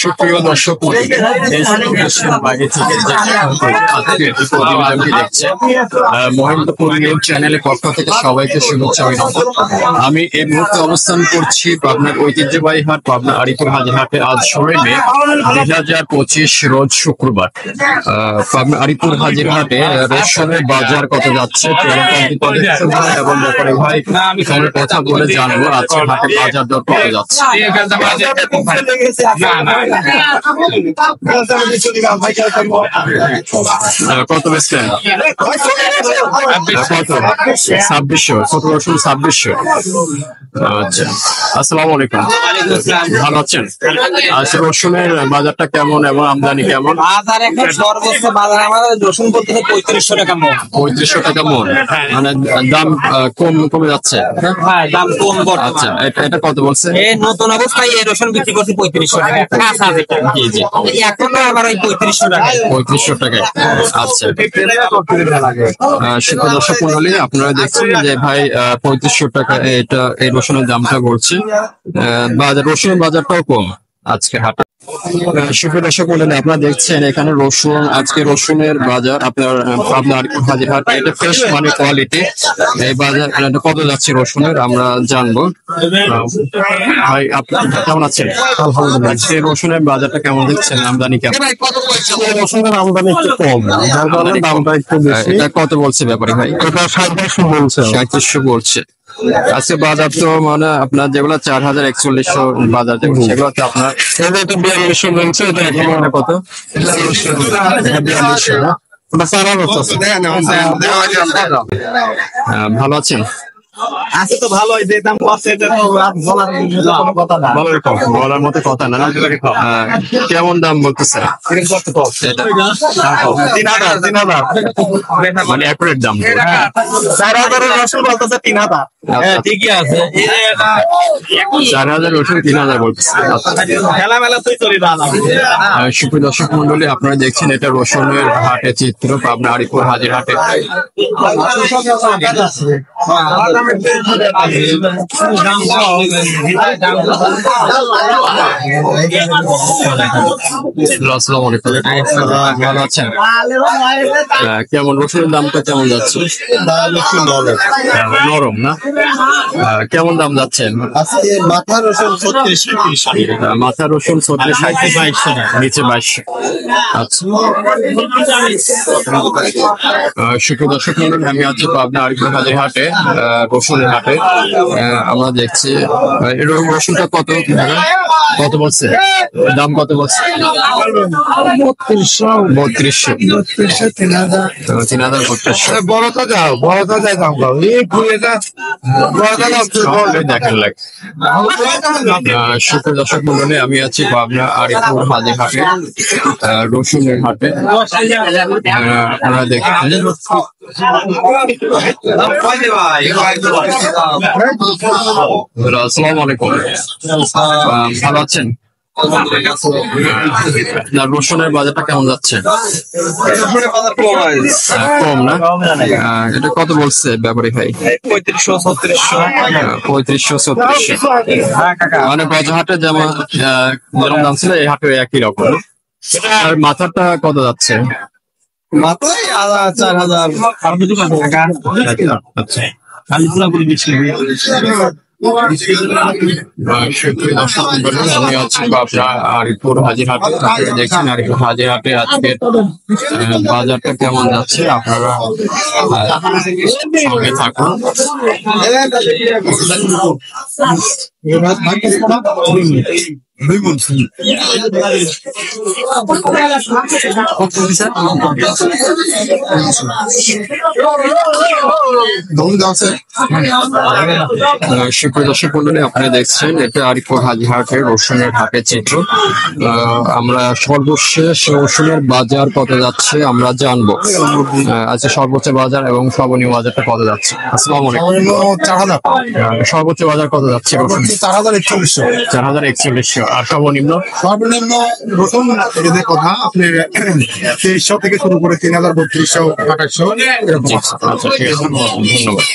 সুপ্রিয় দর্শক বাইরে থেকে প্রতিবেদনটি দেখছে মহেন্দ্রপুর নিউজ চ্যানেলের পক্ষ থেকে সবাইকে শুভেচ্ছা অভিনন্দন। আমি এই মুহূর্তে অবস্থান করছি পাবনার ঐতিহ্যবাহী হাট পাবনা আরিপুর হাজির হাটে। আজ 16 মে 2025 রোজ শুক্রবার। পাবনা আরিপুর হাজির হাটে রেশনের বাজার কত যাচ্ছে এবং ব্যাপারে ভাই কথা বলে জানবো আজকে হাটে বাজার দর কত যাচ্ছে। কত বেচলেন? কত? 2600। কত রসুন? 2600। আচ্ছা, আসসালামু আলাইকুম। ভালো আছেন? আচ্ছা, রসুনের বাজারটা কেমন এবং আমদানি কেমন? বাজার এখন সর্বোচ্চ বাজার আমাদের রসুন বলতে 3500 টাকা মন। 3500 টাকা মন, মানে দাম কমে যাচ্ছে। হ্যাঁ, দাম কম। আচ্ছা, এটা কত বলছে? এই নতুন অবস্থায় এই রসুন বিক্রি করছি 3500 টাকা। কাঁচা যেটা। জি জি। এখন আবার ওই 3500 টাকা। 3500 টাকায়। আচ্ছা, সুপ্রিয় দর্শক মণ্ডলী, আপনারা দেখছেন যে ভাই 3500 টাকা এটা এই রসুনের দামটা বলছে। রসুনের বাজারটাও কম আজকে হাটে। সুপ্রিয় দর্শক মণ্ডলী, আপনারা দেখছেন এখানে রসুন, আজকে রসুনের বাজার আপনার হাজির হাট, এটা ফ্রেশ মানে কোয়ালিটি। এই বাজার কত যাচ্ছে রসুনের আমরা জানবো। ভাই আপনি কেমন আছেন? আলহামদুলিল্লাহ। আজকে রসুনের বাজারটা কেমন দেখছেন? আমদানি কেমন? রসুনের আমদানি একটু কম, যার কারণে দামটা একটু বেশি। এটা কত বলছে ব্যাপারী ভাই? এটা 3700 বলছে। 3700 বলছে। আজকে বাজার তো মানে আপনার যেগুলো 4100 বাজার সেগুলো তো আপনার 4200 বলছে। এটা এখন কত? 4200। ভালো আছেন? আছে তো ভালোই, যে দাম কষ্ট এটা তো বলার মতো কথা না। কেমন দাম বলতেছে? মানে অ্যাকুরেট দাম 4000 রসুন বলতেছে 3000। ঠিকই আছে। 4000 রসুন 3000 বলতেছে। খেলা মেলা তুই চলি দাদা। সুপ্রিয় দর্শক মন্ডলী, আপনারা দেখছেন এটা রসুনের হাটে চিত্র পাবনা আরিপুর হাজির হাটে। আসসালামু আলাইকুম। ভালো আছেন? কেমন রসুনের দামটা কেমন যাচ্ছে? নরম না? কেমন দাম যাচ্ছে? মাথা রসুন 3600। মাথা রসুন 3600, নিচে 2200। আচ্ছা, সুপ্রিয় দর্শক মন্ডলী, আমি আছি পাবনা আরিপুর হাজির হাটে রসুনের হাটে। আমরা দেখছি এরকম রসুনটা কত বলছে? দাম কত বলছে? 3200। 3000। বড়টা যাও, বড়টা যাই দাম পাও। এই ফুলেটা বড়টা দাম দেখেন লাগে। সুপ্রিয় দর্শক মন্ডলী, আমি আছি পাবনা আরিপুর হাজির হাটে রসুনের হাটে। আপনারা দেখছেন আসসালামু আলাইকুম। ভালো আছেন? রসুনের বাজারটা কেমন যাচ্ছে? কম না? এটা কত বলছে ব্যাপারী ভাই? 3500-3600। মানে বাজার হাটে যেমন দাম ছিল এই হাটে একই রকম। আর মাথাটা কত যাচ্ছে? মাথায় 4000। আচ্ছা, আমি আছি আরিপুর হাজির হাটে। দেখছেন আরিপুর হাজির হাটে আজকে বাজারটা কেমন যাচ্ছে আপনারা সঙ্গে থাকুন। সুপ্রিয় দর্শক মন্ডলী, আপনি দেখছেন এটা আরিপুর হাজির হাটের রসুনের হাটের চিত্র। আমরা সর্বশেষ রসুনের বাজার কত যাচ্ছে আমরা জানবো। আচ্ছা, সর্বোচ্চ বাজার এবং সর্বনিম্ন বাজারটা কত যাচ্ছে? আসসালামু আলাইকুম। 4000। সর্বোচ্চ বাজার কত যাচ্ছে রসুন? 4100। 4100। আর সর্বনিম্ন রসুন এদের কথা আপনি 2300 থেকে শুরু করে 3000, 3200, 2800 এরকম। আচ্ছা, ঠিক আছে, ধন্যবাদ।